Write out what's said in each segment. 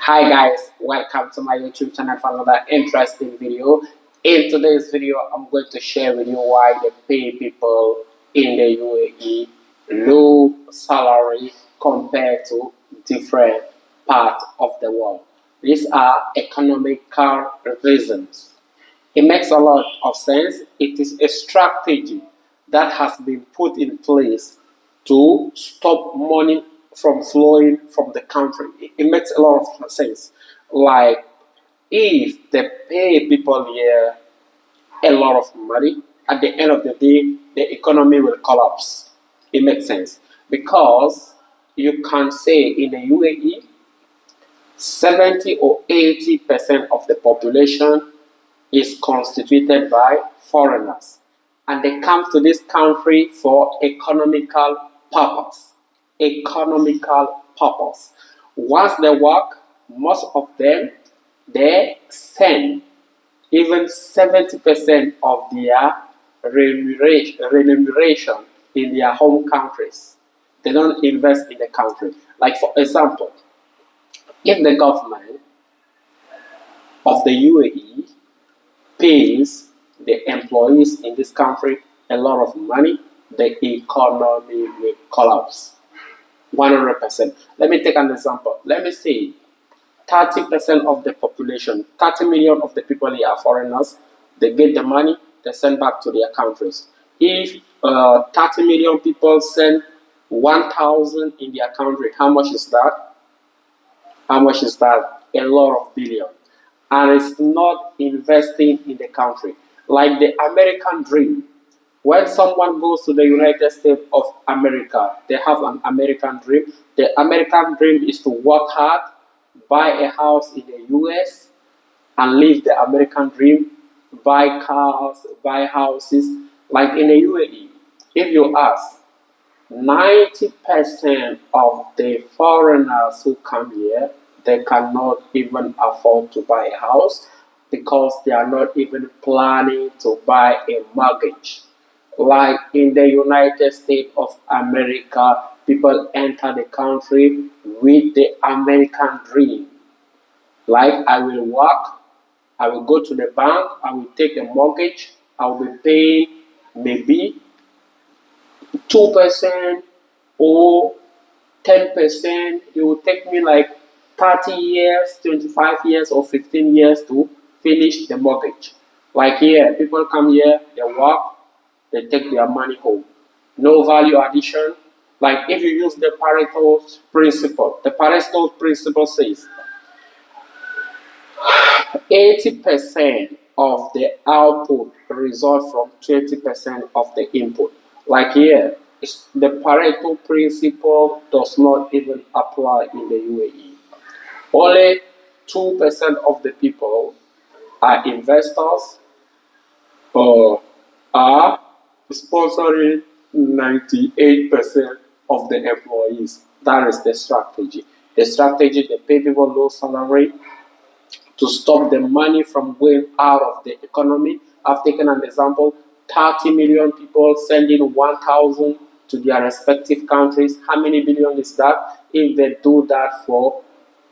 Hi guys, welcome to my YouTube channel for another interesting video. In today's video, I'm going to share with you why they pay people in the UAE low salary compared to different parts of the world. These are economical reasons. It makes a lot of sense. It is a strategy that has been put in place to stop money from flowing from the country. It makes a lot of sense. Like if they pay people here a lot of money, at the end of the day, the economy will collapse. It makes sense because you can say in the UAE, 70 or 80% of the population is constituted by foreigners, and they come to this country for economical purpose. Economical purpose. Once they work, most of them they send even 70% of their remuneration in their home countries. They don't invest in the country. Like for example, if the government of the UAE pays the employees in this country a lot of money, the economy will collapse 100%. Let me take an example. Let me say 30% of the population, 30 million of the people here are foreigners. They get the money, they send back to their countries. If 30 million people send 1,000 in their country, how much is that? How much is that? A lot of billion. And it's not investing in the country. Like the American dream. When someone goes to the United States of America, they have an American dream. The American dream is to work hard, buy a house in the US, and live the American dream, buy cars, buy houses. Like in the UAE, if you ask, 90% of the foreigners who come here, they cannot even afford to buy a house because they are not even planning to buy a mortgage. Like in the United States of America, people enter the country with the American dream. Like I will work, I will go to the bank, I will take a mortgage, I will be paying maybe 2% or 10%. It will take me like 30 years, 25 years, or 15 years to finish the mortgage. Like here, people come here, they work, they take their money home. No value addition. Like if you use the Pareto principle, the Pareto principle says 80% of the output results from 20% of the input. Like here, the Pareto principle does not even apply in the UAE. Only 2% of the people are investors or are sponsoring 98% of the employees. That is the strategy. The strategy, they pay people low salary to stop the money from going out of the economy. I've taken an example, 30 million people sending 1,000 to their respective countries. How many billion is that? If they do that for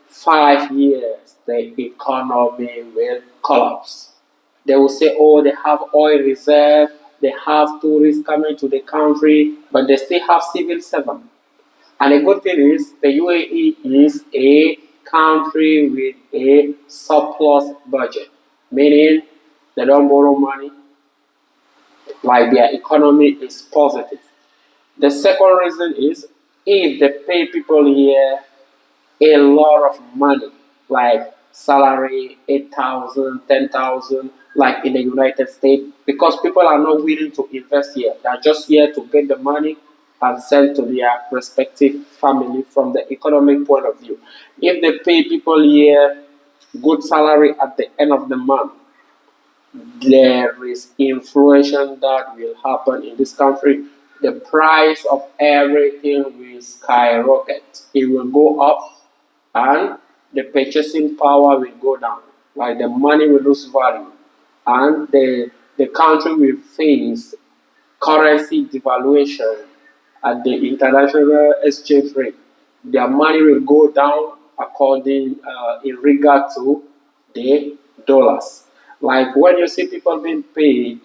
5 years, the economy will collapse. They will say, oh, they have oil reserve, they have tourists coming to the country, but they still have civil servants. And the good thing is, the UAE is a country with a surplus budget, meaning they don't borrow money, like their economy is positive. The second reason is if they pay people here a lot of money, like salary 8,000, 10,000, like in the United States, because people are not willing to invest here. They are just here to get the money and send to their respective family from the economic point of view. If they pay people here good salary at the end of the month, there is inflation that will happen in this country. The price of everything will skyrocket. It will go up and the purchasing power will go down. Like the money will lose value. And the country will face currency devaluation at the international exchange rate. Their money will go down according in regard to the dollars. Like when you see people being paid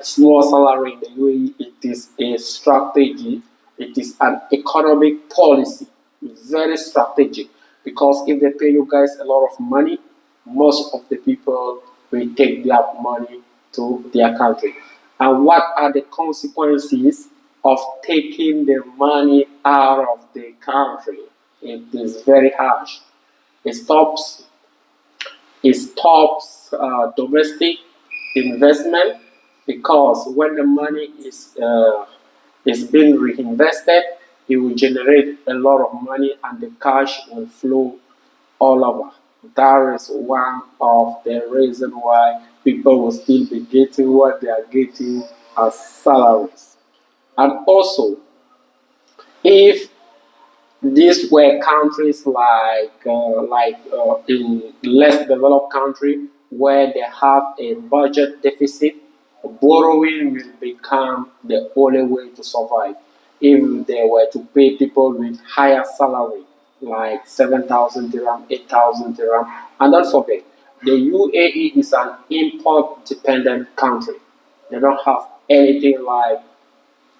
small salary in the UAE, it is a strategy, it is an economic policy, very strategic. Because if they pay you guys a lot of money, most of the people will take their money to their country. And what are the consequences of taking the money out of the country? It is very harsh. It stops domestic investment because when the money is being reinvested, it will generate a lot of money and the cash will flow all over. That is one of the reasons why people will still be getting what they are getting as salaries. And also, if these were countries in less developed country where they have a budget deficit, borrowing will become the only way to survive. If they were to pay people with higher salary, like 7,000 dirham, 8,000 dirham, and don't forget, the UAE is an import dependent country. They don't have anything like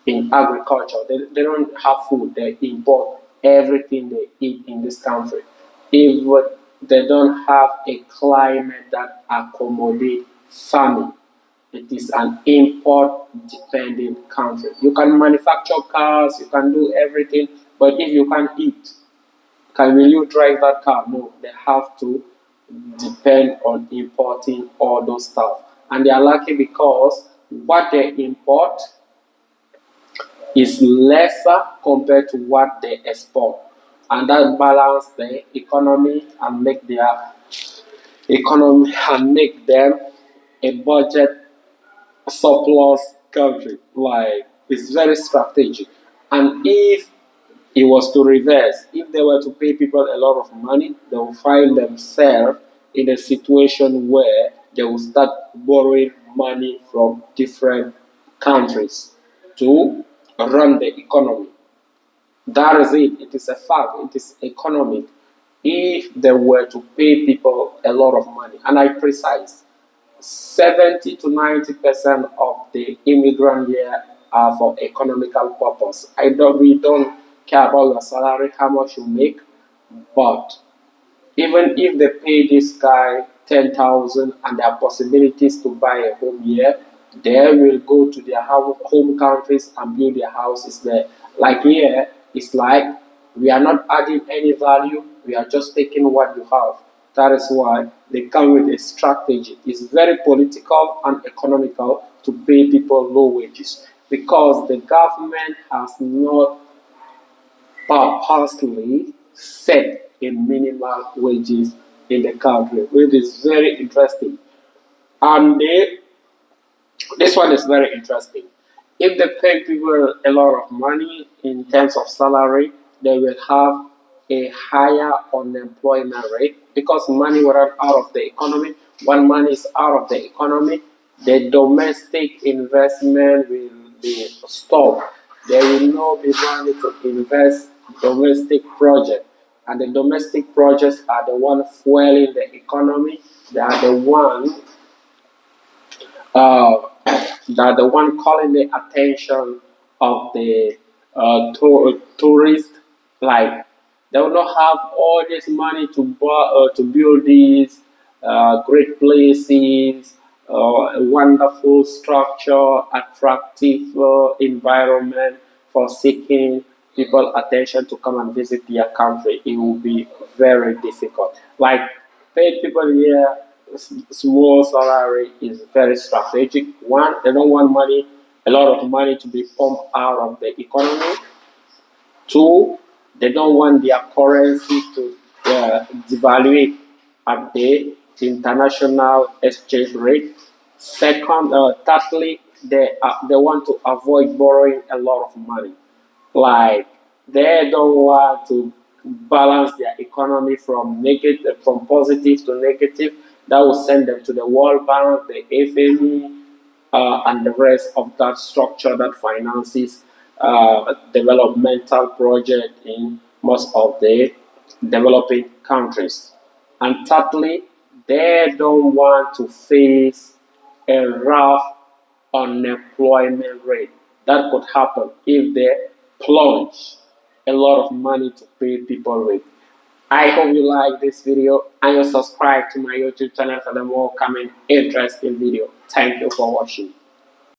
in agriculture. They don't have food, they import everything they eat in this country. If they don't have a climate that accommodates farming, it is an import dependent country. You can manufacture cars, you can do everything, but if you can't eat, will you drive that car? No, they have to depend on importing all those stuff. And they are lucky because what they import is lesser compared to what they export. And that balance the economy and make their economy and make them a budget surplus country. Like it's very strategic. And if it was to reverse, if they were to pay people a lot of money, they will find themselves in a situation where they will start borrowing money from different countries to run the economy. That is it. It is a fact. It is economic. If they were to pay people a lot of money, and I precise, 70 to 90% of the immigrant here are for economical purpose. We don't care about your salary, how much you make, but even if they pay this guy 10,000 and there are possibilities to buy a home here, they will go to their home countries and build their houses there. Like here, it's like we are not adding any value, we are just taking what you have. That is why they come with a strategy. It's very political and economical to pay people low wages because the government has not purposely set a minimal wages in the country, which is very interesting. And this one is very interesting. If they pay people a lot of money in terms of salary, they will have a higher unemployment rate because money will run out of the economy. When money is out of the economy, the domestic investment will be stopped. There will not be money to invest domestic projects. And the domestic projects are the one fueling the economy. They are the one uh, that the one calling the attention of the tourist. Like they will not have all this money to build these great places, a wonderful structure, attractive environment for seeking people attention to come and visit their country. It will be very difficult. Like paid people here, small salary is very strategic. One, they don't want money, a lot of money to be pumped out of the economy. Two, they don't want their currency to devaluate at the international exchange rate. Thirdly, they want to avoid borrowing a lot of money. Like they don't want to balance their economy from positive to negative. That will send them to the World Bank, the FME, and the rest of that structure that finances developmental project in most of the developing countries. And thirdly, they don't want to face a rough unemployment rate that could happen if they plunge a lot of money to pay people with. I hope you like this video and you subscribe to my YouTube channel for the more coming interesting video. Thank you for watching.